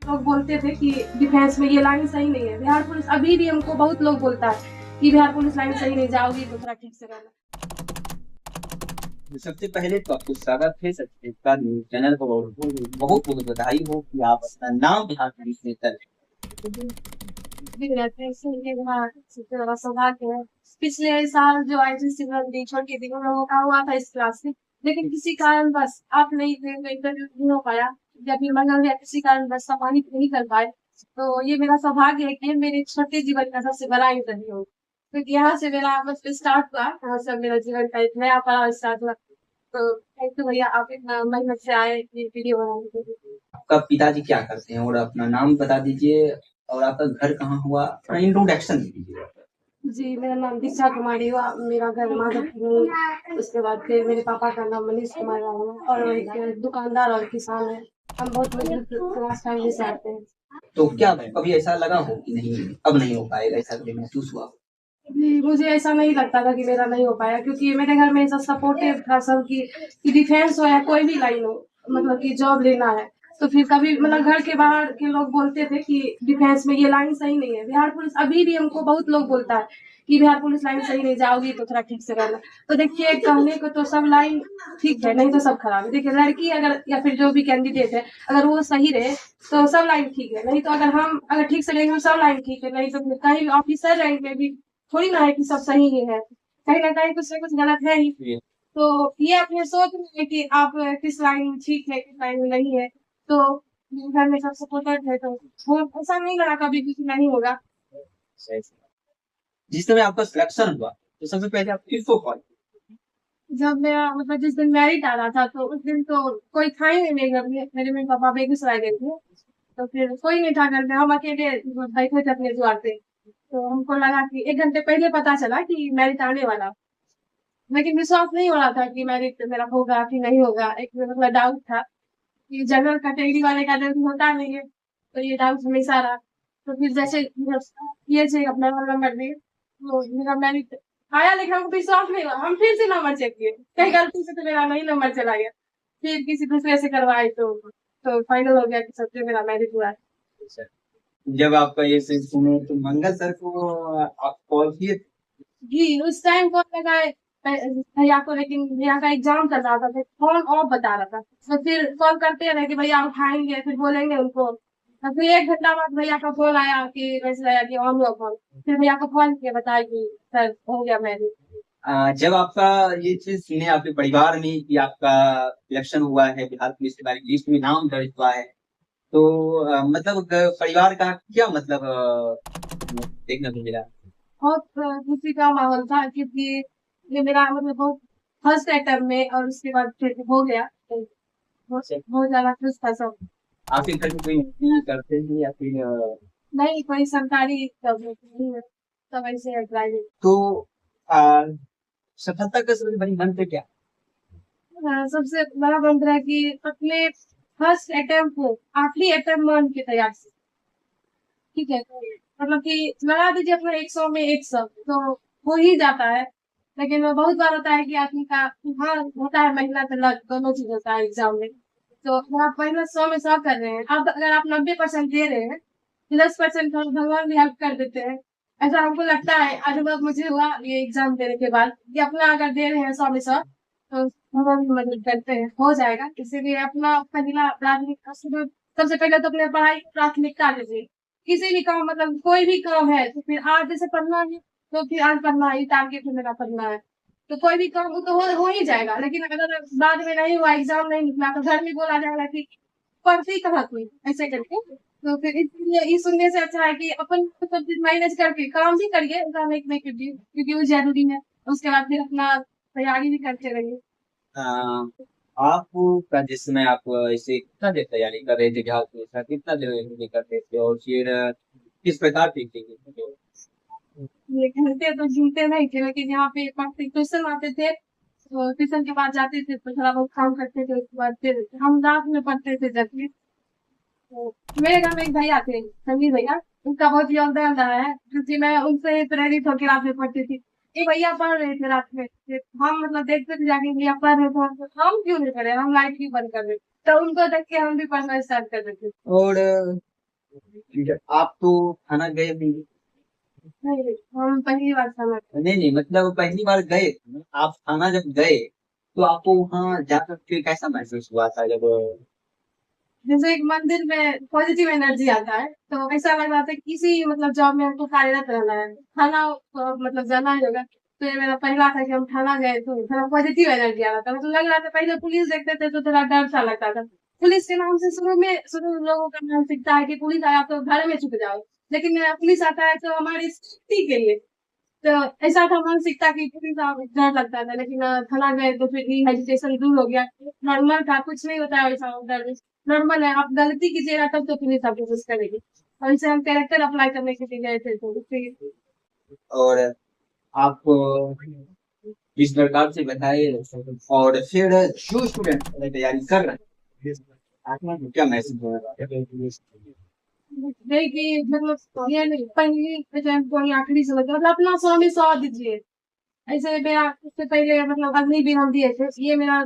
लोग बोलते थे कि डिफेंस में ये लाइन सही नहीं है। बिहार पुलिस अभी भी हमको बहुत लोग बोलता है कि बिहार पुलिस लाइन सही नहीं, जाओगी तो थोड़ा ठीक से रहना। सबसे पहले तो आपको स्वागत है सचित्र न्यूज चैनल को बहुत बहुत बधाई हो कि आप अपना नाम बिहार पुलिस में दर्ज भी रहते हैं, इसलिए वहाँ सबसे बड़ा सौभाग्य है। पिछले साल जो आईटीसी दी छोटी थी, उन लोगों का हुआ था इस क्लास से, लेकिन किसी कारण बस आप नहीं थे तो इंटरव्यू नहीं हो पाया, या फिर मंगल या किसी कारण बस सम्मानित नहीं कर पाए। तो ये मेरा सौभाग्य है कि ये मेरे छोटे जीवन का सबसे बड़ा इंटरव्यू हो, क्योंकि यहाँ से मेरा बस स्टार्ट हुआ, यहाँ से मेरा जीवन का एक नया पड़ाव स्टार्ट हुआ। तो थैंक यू भैया, आप इतना मेहनत से आए ये वीडियो बनाने के लिए। आपका पिताजी क्या करते हैं और अपना नाम बता दीजिए और आपका घर कहाँ हुआ, इंट्रोडक्शन दीजिए। जी, मेरा नाम दीक्षा कुमारी हुआ, मेरा घर माधवपुर। उसके बाद फिर मेरे पापा का नाम मनीष कुमार हुआ, और एक दुकानदार और किसान है। हम बहुत मिडिल क्लास फैमिली से आते हैं। तो क्या कभी ऐसा लगा हो कि नहीं अब नहीं हो पाएगा, ऐसा कभी महसूस हुआ? जी, मुझे ऐसा नहीं लगता था कि मेरा नहीं हो पाया, क्योंकि मेरे घर में ऐसा सपोर्टिव था सब कि डिफेंस हो या कोई भी लाइन हो, मतलब कि जॉब लेना है। तो फिर कभी मतलब घर के बाहर के लोग बोलते थे कि डिफेंस में ये लाइन सही नहीं है। बिहार पुलिस अभी भी हमको बहुत लोग बोलता है कि बिहार पुलिस लाइन सही नहीं, जाओगी तो थोड़ा ठीक से रहना। तो देखिए, कहने को तो सब लाइन ठीक है, नहीं तो सब खराब है। देखिए, लड़की अगर या फिर जो भी कैंडिडेट है, अगर वो सही रहे तो सब लाइन ठीक है, नहीं तो अगर ठीक से रहेंगे तो सब लाइन ठीक है, नहीं तो फिर कहीं ऑफिसर रैंक में भी थोड़ी ना है कि सब सही ही है, कहीं ना कहीं कुछ ना कुछ गलत है ही। तो ये अपने सोच में है कि आप किस लाइन में ठीक है, किस लाइन में नहीं है। तो घर में सब सपोर्टेड है, तो वो ऐसा नहीं लगा कभी भी कि नहीं होगा। जिस समय आपका सिलेक्शन हुआ तो सबसे पहले आप किसको कॉल? जब मेरा मतलब जिस दिन मैरिट आ रहा था, तो उस दिन तो कोई था ही नहीं मेरे घर में, मेरे मम्मी पापा बेगूसराय गए थे। तो फिर कोई नहीं था घर में, हम अकेले बैठे थे अपने द्वार पे। तो हमको लगा कि 1 घंटे पहले पता चला कि मैरिट आने वाला, लेकिन विश्वास नहीं हो रहा था कि मैरिट मेरा होगा कि नहीं होगा। एक मतलब डाउट था कि जनरल कैटेगरी वाले का जल्दी होता नहीं है, तो ये डाउट हमेशा रहा। तो फिर जैसे ये से अपना रोल नंबर दिए, तो मेरा मैरिट आया, लेकिन हमको विश्वास नहीं हुआ। हम फिर से नंबर चेक किए, कहीं गलती से तो मेरा नहीं नंबर चला गया। फिर किसी दूसरे से करवाए, तो फाइनल हो गया कि सच्चे मेरा मैरिट हुआ है। जब आपका ये सुने तो मंगल सर को आप कॉल किए? जी, उस टाइम कॉल लगाए भैया को, लेकिन भैया का एग्जाम चल रहा था, फिर फोन ऑफ बता रहा था। तो फिर कॉल करते रहे कि भैया उठाएंगे, फिर बोलेंगे उनको। तो फिर 1 घंटा बाद भैया का फोन आया कि मैसेज आया कि ऑन हुआ फोन। फिर भैया को फोन किया, बताया कि सर हो गया मैरिज। जब आपका ये चीज सुने आपके परिवार में कि आपका इलेक्शन हुआ है, बिहार पुलिस की लिस्ट में नाम दर्ज हुआ है, तो मतलब परिवार का क्या मतलब देखने को मिला? बहुत खुशी का माहौल था, क्योंकि ये मेरा मतलब बहुत फर्स्ट अटेम्प्ट में, और उसके बाद फिर हो गया, तो बहुत बहुत ज्यादा खुश था सब। आपके घर में कोई नौकरी करते हैं या फिर नहीं, कोई सरकारी जॉब नहीं है, सब ऐसे है प्राइवेट। तो आ, सफलता का सबसे बड़ी मंत्र क्या? हाँ, सबसे बड़ा मंत्र है कि अपने फर्स्ट अटेम्प्ट को आखिरी अटेम्प्ट मान के तैयार से, ठीक है। तो मतलब कि लगा दीजिए अपना 100 में 100, तो हो ही जाता है। लेकिन वो बहुत बार होता है कि आदमी का, हाँ होता है, मेहनत लक दोनों चीज होता है एग्जाम में। तो अगर आप मेहनत 100 में 100 कर रहे हैं, अब अगर आप 90% दे रहे हैं, 10% भगवान भी हेल्प कर देते हैं। ऐसा हमको लगता है, अनुभव मुझे हुआ ये एग्जाम देने के बाद, कि अपना अगर दे रहे हैं 100 में 100, तो भगवान भी मदद करते हैं, हो जाएगा। इसीलिए अपना पहला प्राथमिकता, सबसे पहले तो अपने पढ़ाई को प्राथमिकता दीजिए। किसी भी काम, मतलब कोई भी काम है, तो फिर आज जैसे पढ़ना है, तो फिर आज पढ़ना है, टारगेट मेरा पढ़ना है। तो कोई भी काम वो तो हो ही जाएगा, लेकिन अगर बाद में नहीं हुआ, एग्जाम नहीं निकला, तो घर में बोला जाएगा कि पढ़ती कहाँ कोई, ऐसे करके। तो फिर इसलिए ये सुनने से अच्छा है कि अपन सब चीज मैनेज करके काम भी करिए, एग्जाम एक नहीं कीजिए, क्योंकि वो जरूरी है। उसके बाद फिर अपना तैयारी भी करते रहिए। आप का जिस समय आप इसे कितना देर तैयारी कर रहे थे, बिहार पुलिस का कितना देर करते थे और फिर किस प्रकार की थी? ये घंटे तो गिनते नहीं थे, लेकिन यहाँ पे पढ़ते ट्यूशन आते थे, तो ट्यूशन के बाद जाते थे, तो थोड़ा बहुत काम करते थे, उसके बाद फिर हम रात में पढ़ते थे जबकि। तो मेरे घर में एक भैया थे, समीर भैया, उनका बहुत योगदान रहा है, क्योंकि मैं उनसे ही प्रेरित होकर रात में पढ़ती थी। ये भैया पढ़ रहे थे रात में, फिर हम मतलब देखते थे जाके भैया पढ़ रहे थे, हम क्यों नहीं पढ़े, हम लाइट क्यों बंद कर रहे, तो उनको देख के हम भी पढ़ना स्टार्ट कर देते। और ठीक है, आप तो थाना गए नहीं? नहीं, हम पहली बार खाना खाए। नहीं नहीं, मतलब पहली बार गए, आप थाना जब गए तो आपको वहाँ जाकर के कैसा महसूस हुआ था जब? जैसे एक मंदिर में पॉजिटिव एनर्जी आता है, तो ऐसा लग रहा था कि किसी मतलब जॉब में हमको कार्यरत रहना है, थाना मतलब जाना ही होगा। तो ये मेरा पहला था कि हम थाना गए तो थोड़ा पॉजिटिव एनर्जी आ रहा था, मतलब लग रहा था पहले पुलिस देखते थे तो थोड़ा डर सा लगता था। पुलिस के नाम से शुरू लोगों का मानसिकता है कि पुलिस आया तो घर में छुप जाओ, लेकिन पुलिस आता है तो हमारी सेफ्टी के लिए। तो ऐसा था मानसिकता की पुलिस डर लगता था, लेकिन थाना गए तो फिर ये हेजिटेशन दूर हो गया। नॉर्मल था, कुछ नहीं होता है वैसा डर, नॉर्मल है। आप गलती कीजिएगा तब तो पुलिस आपको कुछ करेगी। और इसे हम कैरेक्टर अप्लाई करने के लिए गए थे तो फिर और आप इस प्रकार से बताए, और फिर जो स्टूडेंट तैयारी कर रहे हैं आपको क्या मैसेज हो रहा है? गई कि मतलब ये नहीं, पहली अटेम्प्ट को ही आखिरी समझ मतलब अपना 100 में 100 दीजिए। ऐसे मेरा उससे पहले मतलब अग्निवीर हम दिए थे, ये मेरा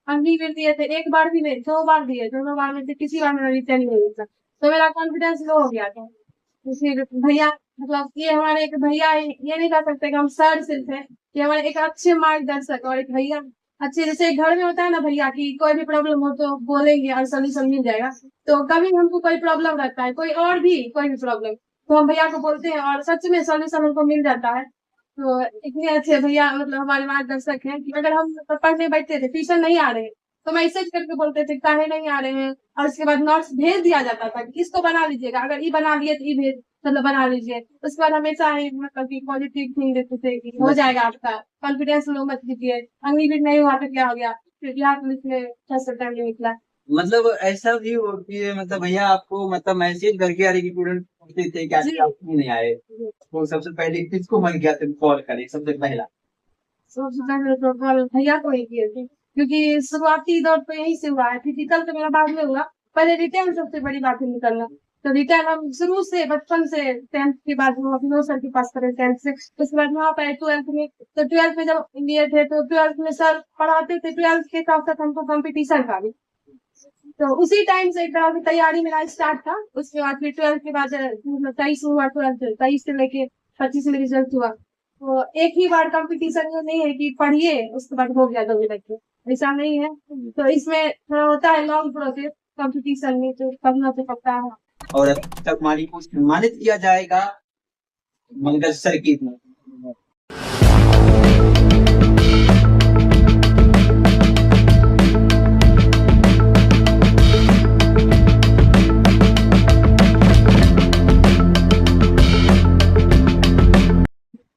अग्निवीर दिए थे, एक बार भी नहीं 2 बार दिए, दोनों बार में से किसी बार मेरा रिटर्न नहीं हुआ था। तो मेरा कॉन्फिडेंस लो हो गया था। तो फिर भैया, मतलब ये हमारे एक भैया, ये नहीं कह सकते कि हम सर सिर्फ है, ये हमारे एक अच्छे मार्गदर्शक और एक भैया अच्छे, जैसे घर में होता है ना भैया की कोई भी प्रॉब्लम हो तो बोलेंगे और सोल्यूशन मिल जाएगा। तो कभी हमको कोई प्रॉब्लम रहता है, कोई और भी कोई भी प्रॉब्लम, तो हम भैया को बोलते हैं और सच में सोल्यूशन हमको मिल जाता है। तो इतने अच्छे भैया मतलब हमारे मार्गदर्शक हैं कि अगर हम पढ़ने बैठते थे, ट्यूशन नहीं आ रहे, तो मैसेज करके बोलते थे काहे नहीं आ रहे हैं, और उसके बाद नोट्स भेज दिया जाता था कि इसको बना लीजिएगा, अगर ये बना लिए तो ये भेज मतलब बना लीजिए। उसके बाद हमेशा ही मतलब कि पॉजिटिव थिंग देते थे कि हो जाएगा आपका, कॉन्फिडेंस लो मत कीजिए। अग्निवीर नहीं हुआ तो क्या हो गया, फिर बिहार पुलिस में फर्स्ट अटेम्प्ट निकला। मतलब ऐसा भी हो कि मतलब भैया आपको मतलब मैसेज करके अरे कि स्टूडेंट पूछते थे क्या जी आप क्यों नहीं आए, तो सबसे पहले किसको मन किया था कॉल करें सबसे पहला? सबसे पहले तो कॉल भैया को ही किए थे, क्योंकि शुरुआती दौर तो यही से हुआ है, फिजिकल तो मेरा बाद में हुआ। पहले रिटर्न सबसे बड़ी बात है निकलना। तो रिटर्न हम शुरू से बचपन से 10th के बाद हम अपने सर के पास करे 10th से, उसके बाद वहाँ पे 12th में। तो 12th में जब लिए थे तो 12th में सर पढ़ाते थे, 12th के साथ साथ हमको कंपटीशन का भी। तो उसी टाइम से एक तरह की तैयारी मेरा स्टार्ट था। उसके बाद फिर 12th के बाद मतलब 23 हुआ, 12th 23 से लेके 25 में रिजल्ट हुआ। तो एक ही बार कंपटीशन ये नहीं है कि पढ़िए उसके बाद हो गया 2 मिनट में, ऐसा नहीं है। तो इसमें थोड़ा होता है लॉन्ग प्रोसेस कंपटीशन में, तो करना तो पड़ता है। और अब तक हमारी को सम्मानित किया जाएगा मंगल सर की।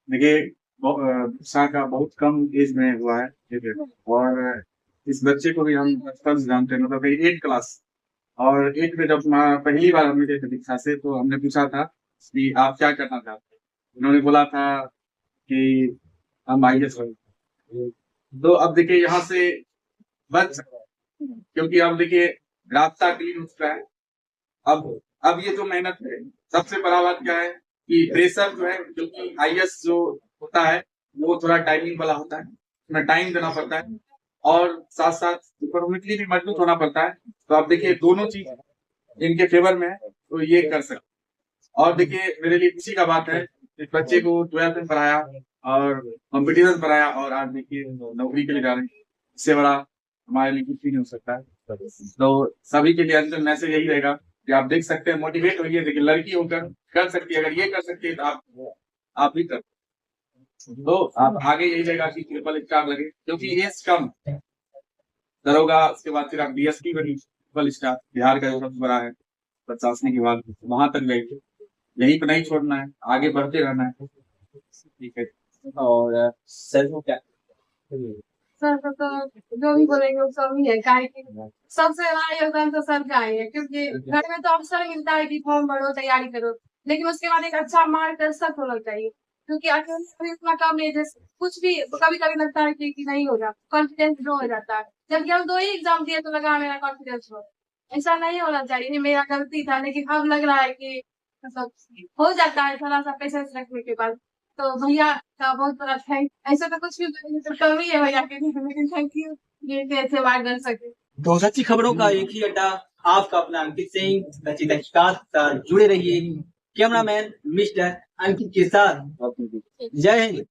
देखिए, शिक्षा का बहुत कम एज में हुआ है, ठीक है। और इस बच्चे को भी हम बचपन से जानते हैं, मतलब 8 क्लास, और 8 में जब पहली बार हम मिले थे दीक्षा से, तो हमने पूछा था कि आप क्या करना चाहते हैं। उन्होंने बोला था कि हम IAS बने। तो अब देखिए यहाँ से बच सकते हैं, क्योंकि अब देखिए रास्ता क्लीन हो चुका है। अब ये जो मेहनत है, सबसे बड़ा बात क्या है कि प्रेशर जो है, क्योंकि IAS जो होता है वो थोड़ा टाइमिंग वाला होता है, उसमें टाइम देना पड़ता है, और साथ साथ इकोनॉमिकली भी मजबूत होना पड़ता है। तो आप देखिए दोनों चीज इनके फेवर में है, तो ये कर सकते। और देखिए मेरे लिए खुशी का बात है, इस बच्चे को 12th में पढ़ाया और कंपटीशन पढ़ाया, और आज देखिए नौकरी के लिए जा रहे हैं। इससे बड़ा हमारे लिए कुछ भी नहीं हो सकता है। तो सभी के लिए अंतिम मैसेज यही रहेगा कि आप देख सकते हैं, मोटिवेट होइए। देखिए लड़की होकर कर सकती है, अगर ये कर सकती है तो आप भी कर। तो आप आगे यही रहेगा कि ट्रिपल स्टार लगे, क्योंकि एज कम दरोगा, उसके बाद फिर आप DSP बनी, ट्रिपल स्टार बिहार का जो सबसे बड़ा है प्रशासनिक विभाग, वहां तक गए। यहीं पर नहीं छोड़ना है, आगे बढ़ते रहना है, ठीक है। और सर को क्या? सर को तो जो भी बोलेंगे वो सब ही है, काहे कि सबसे बड़ा योगदान तो सर का ही है, क्योंकि घर में तो अवसर मिलता है कि फॉर्म भरो तैयारी करो, लेकिन उसके बाद एक अच्छा मार्गदर्शक होना चाहिए। क्योंकि अकेले भी इतना कम है, जैसे कुछ भी कभी कभी लगता है कि नहीं होगा, कॉन्फिडेंस लो हो जाता है। जबकि हम 2 ही एग्जाम दिए तो लगा मेरा कॉन्फिडेंस लो, ऐसा नहीं होना चाहिए, ये मेरा गलती था, लेकिन अब लग रहा है कि मतलब हो जाता है थोड़ा सा पेशेंस रखने के बाद। तो भैया का बहुत बड़ा थैंक, ऐसा तो कुछ भी बोलेंगे तो कमी है भैया के, लेकिन थैंक यू, ये इतने अच्छे मार्गदर्शक है। तो सच्ची खबरों का एक ही अड्डा आपका अपना अंकित सिंह सच्ची तहकीकात के साथ जुड़े रहिए। कैमरामैन मिस्टर अंकित के साथ जय हिंद।